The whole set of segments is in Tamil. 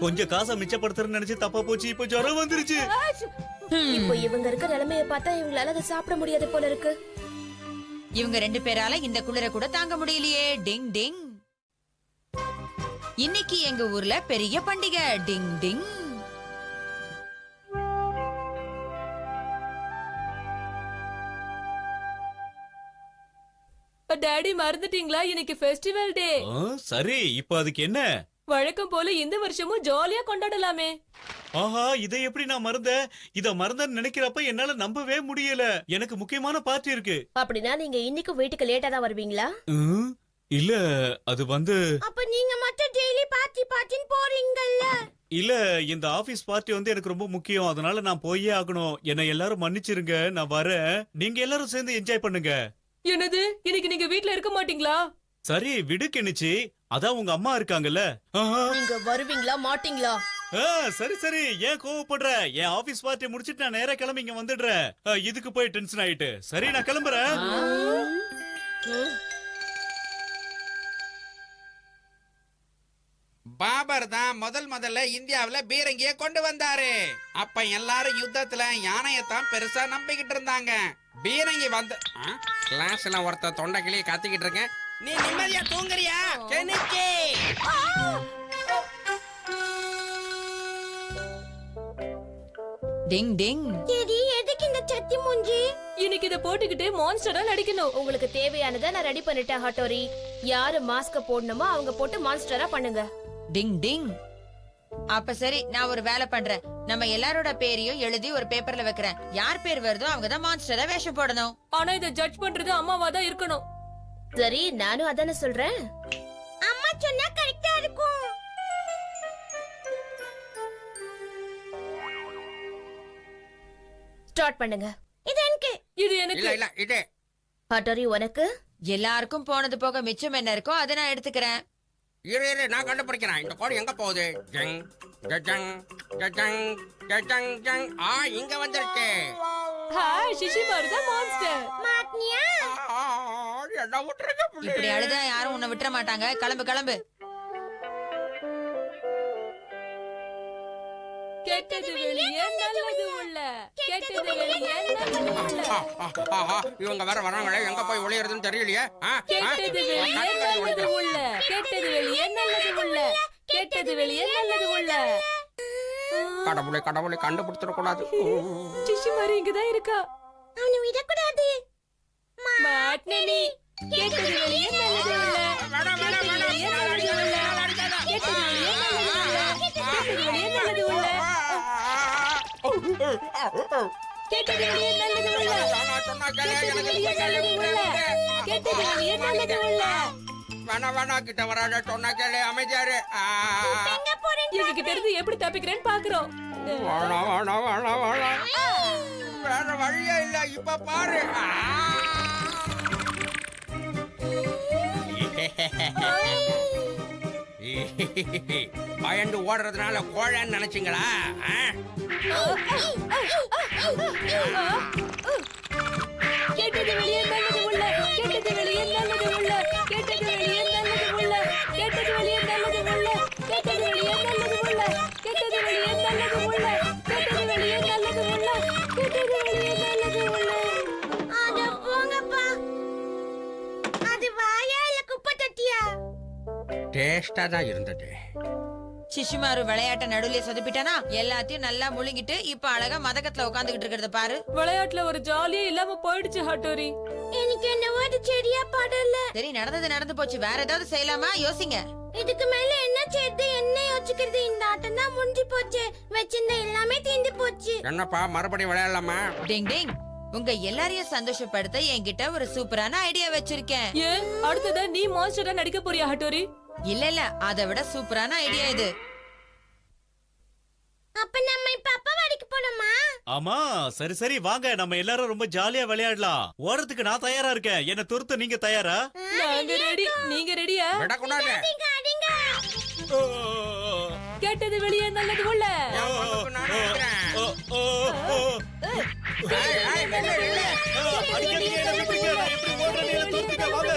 கொஞ்சம் காசை மிச்சப்படுத்துறேன்னு நினைச்சு தப்பா போச்சு. இப்ப ஜுரம் வந்துருச்சு. இப்போ இவங்க இருக்க நிலைமைய பார்த்தா இவங்களால அதை சாப்பிட முடியாது போல இருக்கு. இவங்க 2 பேரால இந்த குளிர கூட தாங்க முடியலையே. டிங் டிங். இன்னைக்கு எங்க ஊர்ல பெரிய பண்டிகை. டிங் டிங். டாடி மறந்துட்டீங்களா? இன்னைக்கு ஃபெஸ்டிவல் டே. சரி, இப்ப அதுக்கு என்ன? வழக்கம் போல இந்த வருஷமும் ஜாலியா கொண்டாடலாமே. ஆஹா, இதை எப்படி நான் மறந்தேன்? இத மறந்தேன்னு நினைக்கிறப்ப என்னால நம்பவே முடியல. எனக்கு முக்கியமான பார்ட்டி இருக்கு. அப்படின்னா நீங்க இன்னைக்கு வீட்டுக்கு லேட்டா தான் வருவீங்களா? இல்ல, அது வந்து அப்ப நீங்க மட்டும் டெய்லி பார்ட்டின்னு போறீங்கல்ல? இல்ல, இந்த ஆபீஸ் பார்ட்டி வந்து எனக்கு ரொம்ப முக்கியம். அதனால நான் போயே ஆகணும். என்ன எல்லாரும் மன்னிச்சிருங்க, நான் வரேன். நீங்க எல்லாரும் சேர்ந்து என்ஜாய் பண்ணுங்க. என்னது, இன்னைக்கு நீங்க வீட்ல இருக்க மாட்டீங்களா? சரி விடு கெனிச்சி, அதான் உங்க அம்மா இருக்காங்கல்ல. நீங்க வருவீங்களா மாட்டீங்களா? சரி சரி, ஏன் கோவப்படுற? என் ஆபீஸ் பார்ட்டி முடிச்சிட்டு நான் நேரா கிளம்பி இங்க வந்துடுறேன். இதுக்கு போய் டென்ஷன் ஆயிட்டு. சரி, நான் கிளம்புறேன். பாபர் தான் முதல்ல இந்தியாவுல பீரங்கிய கொண்டு வந்தாரு. அப்ப எல்லாரும் யுத்தத்துல யானையத்தான் பெருசா நம்பிக்கிட்டு இருந்தாங்க. பீரங்கி வந்து கிளாஸ்ல ஒருத்த தொண்டை கிளிய கத்திக்கிட்டு இருக்கேன். நீ நிம்மதியா தூங்குறியா? கெனிச்சி டிங் டிங். சரி, எதுக்கு இந்த சத்தி மூஞ்சி? இன்னைக்கு இத போட்டுக்கிட்டு மான்ஸ்டரா நடிக்கணும். உங்களுக்கு தேவையானதை நான் ரெடி பண்ணிட்டேன் ஹட்டோரி. யாரு மாஸ்க போடணுமோ அவங்க போட்டு மான்ஸ்டரா பண்ணுங்க. டிங் டிங். அப்ப சரி, நான் ஒரு வேலை பண்றேன். நம்ம எல்லாரோட பேரையும் எழுதி ஒரு பேப்பர்ல வைக்கிறேன். யார் பேர் வருதோ அவங்க தான் மான்ஸ்டரா வேஷம் போடணும். ஆனா இத ஜட்ஜ் பண்றது அம்மாவா தான் இருக்கணும். சரி, நானும் அதானே சொல்றேன். அம்மா சொன்னா கரெக்டா இருக்கும். ஸ்டார்ட் பண்ணுங்க. இது எனக்கு. இது எனக்கு. இல்ல இது ஹட்டோரி உனக்கு. எல்லாருக்கும் போனது போக மிச்சம் என்ன இருக்கோ அதை நான் எடுத்துக்கிறேன். இரு நான் கண்டுபிடிக்கிறேன். இந்த கோடு எங்க போகுது? ஜங் ஜங் ஜங் ஜங் ஜங். இங்க வந்துருச்சு. ஹாய், சிஷிமாரு தான் மான்ஸ்டர். மாட்னியா? என்ன விட்டுருங்க. இப்படி அழுதா யாரும் உன்னை விட்டுற மாட்டாங்க. கிளம்பு கிளம்பு. கெட்டது வெளியே நல்லது உள்ள. கெட்டது வெளியே நல்லது உள்ள. இவங்க வேற வராங்களே, எங்க போய் ஒளியறதுன்னு தெரியலையே. கெட்டது வெளியே நல்லது உள்ள. கெட்டது வெளியே நல்லது உள்ள. கெட்டது வெளியே நல்லது உள்ள. கடவுளை கண்டுபிடிச்சிட கூடாது. சிஷிமாரு இங்க தான் இருக்கா. அவனை விட கூடாது. மாட்னி. கெட்டது வெளியே நல்லது உள்ள. கெட்டது வெளியே நல்லது உள்ள. கெட்டது வெளியே நல்லது உள்ள. கெட்டது வெளியே நல்லது உள்ள. கெட்டது வெளியே நல்லது உள்ள. கெட்டது வெளியே நல்லது உள்ள. கெட்டது வெளியே நல்லது உள்ள. வேணா கிட்ட வராத, சொன்னா கேளு. அமைதியாரு. இவங்க கிட்ட இருந்து எப்படி தப்பிக்கிறேன்னு பாக்குறோம். வேற வழியே இல்ல. இப்ப பாரு. பயந்து ஓடுறதுனால கோழன்னு நினைச்சீங்களா? கெட்டது வெளியே நல்லது உள்ள. கெட்டது வெளியே நல்லது உள்ள. கெட்டது வெளியே நல்லது உள்ள. கெட்டது வெளியே நல்லது உள்ள. கெட்டது வெளியே நல்லது உள்ள. கெட்டது வெளியே நல்லது உள்ள. கெட்டது வெளியே நல்லது உள்ள. கெட்டது வெளியே நல்லது உள்ள. அட போங்கப்பா. அது வாயா இல்ல குப்பை தொட்டியா? டேஸ்டா தான் இருந்தது. சிஷிமாரு விளையாட்ட நடுவுல சொதப்பிட்டானா எல்லாத்தையும் நல்லா முழுங்கிட்டு இப்ப அழகா மதக்கத்துல உட்காந்துக்கிட்டு இருக்கிறத பாரு. விளையாட்டுல ஒரு ஜாலியே இல்லாம போயிடுச்சு ஹட்டோரி. எனக்கு என்னவோ அது சரியா படல. சரி, நடந்தது நடந்து போச்சு. வேற ஏதாவது செய்யலாமா? யோசிங்க. இதுக்கு மேல என்ன செய்து என்ன யோசிக்கிறது? இந்த ஆட்டம் தான் முடிஞ்சு போச்சு. வச்சிருந்த எல்லாமே தீந்து போச்சு. என்னப்பா, மறுபடியும் விளையாடலாமா? டிங் டிங். உங்க எல்லாரையும் சந்தோஷப்படுத்த என்கிட்ட ஒரு சூப்பரான ஐடியா வச்சிருக்கேன். ஏன் அடுத்ததா நீ மான்ஸ்டரா நடிக்க போறியா ஹட்டோரி? இல்ல, அதை விட சூப்பரான ஐடியா இது. அப்ப நம்ம இப்ப அப்பா வாடிக்கு போலாமா? ஆமா, சரி சரி, வாங்க நம்ம எல்லாரும் ரொம்ப ஜாலியா விளையாடலாம். ஓடுறதுக்கு நான் தயாரா இருக்கேன். என்ன துரத்த நீங்க தயாரா? நாங்க ரெடி. நீங்க ரெடியா? விடக்கூடாது. கெட்டது வெளியே நல்லது உள்ள. அடிக்காதீங்க, என்ன விட்டுருங்க. நான் எப்படி ஓடுறேன்னு என்ன துரத்துங்க, வாங்க.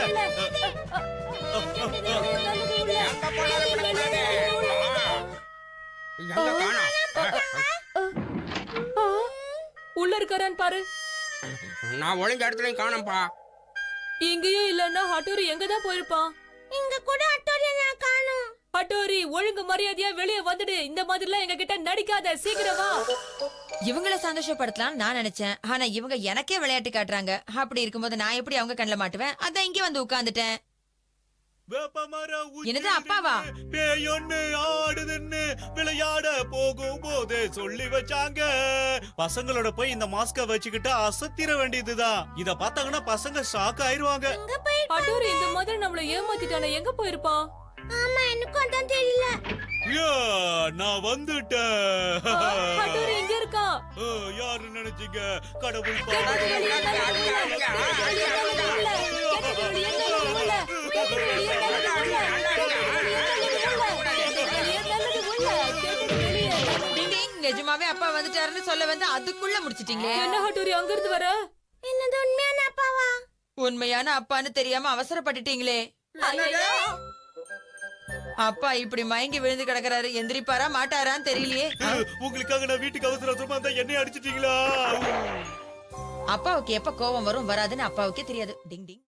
எங்க போனாலும் விடக்கூடாது. இருக்கான்னு பாரு. நான் ஒளிஞ்ச இடத்துலயும் காணோம்ப்பா. இங்கேயும் இல்லன்னா ஹட்டோரி எங்கதான் போயிருப்பான்? இங்க கூட அட்டோரிய நான் காணோம். ஹட்டோரி ஒழுங்கு மரியாதையா வெளியே வந்துடு. இந்த மாதிரிலாம் எங்க கிட்ட நடிக்காத, சீக்கிரம் வா. இவங்கள சந்தோஷப்படுத்தலாம் நான் நினைச்சேன். ஆனா இவங்க எனக்கே விளையாட்டு காட்டுறாங்க. அப்படி இருக்கும்போது நான் எப்படி அவங்க கண்ணில் மாட்டுவேன்? அதான் இங்க வந்து உட்கார்ந்துட்டேன். என்னது அப்பாவா? பேயொன்னு ஆடுதுன்னு விளையாட போகும்போது சொல்லி வச்சாங்க. பசங்களோட போய் இந்த மாஸ்க வச்சுக்கிட்டு அசத்திர வேண்டியதுதான். இத பார்த்தாங்கன்னா பசங்க ஷாக் ஆயிருவாங்க. ஹட்டோரி இந்த மாதிரி நம்மள ஏமாத்திட்டானே, எங்க போயிருப்பான்? ஆமா எனக்கும் அதான் தெரியல. யா, நான் வந்துட்டேன். ஹட்டோரி இங்க இருக்கான். யாரு நினைச்சீங்க? கடவுள் நிஜமாவே அப்பா வந்துட்டாருன்னு சொல்ல வந்து அதுக்குள்ள முடிச்சிட்டீங்களே. என்ன ஹட்டோரி அங்க இருந்து வர? என்னது உண்மையான அப்பாவா? உண்மையான அப்பான்னு தெரியாம அவசரப்பட்டுட்டீங்களே. அப்பா இப்படி மயங்கி விழுந்து கிடக்குறாரு. எந்திரிப்பாரா மாட்டாரான்னு தெரியலையே. உங்களுக்காக நான் வீட்டுக்கு அவசரமா இருந்தா என்னைய அடிச்சிட்டீங்களா? அப்பாவுக்கு எப்ப கோபம் வரும் வராதுன்னு அப்பாவுக்கே தெரியாது. டிங் டிங்.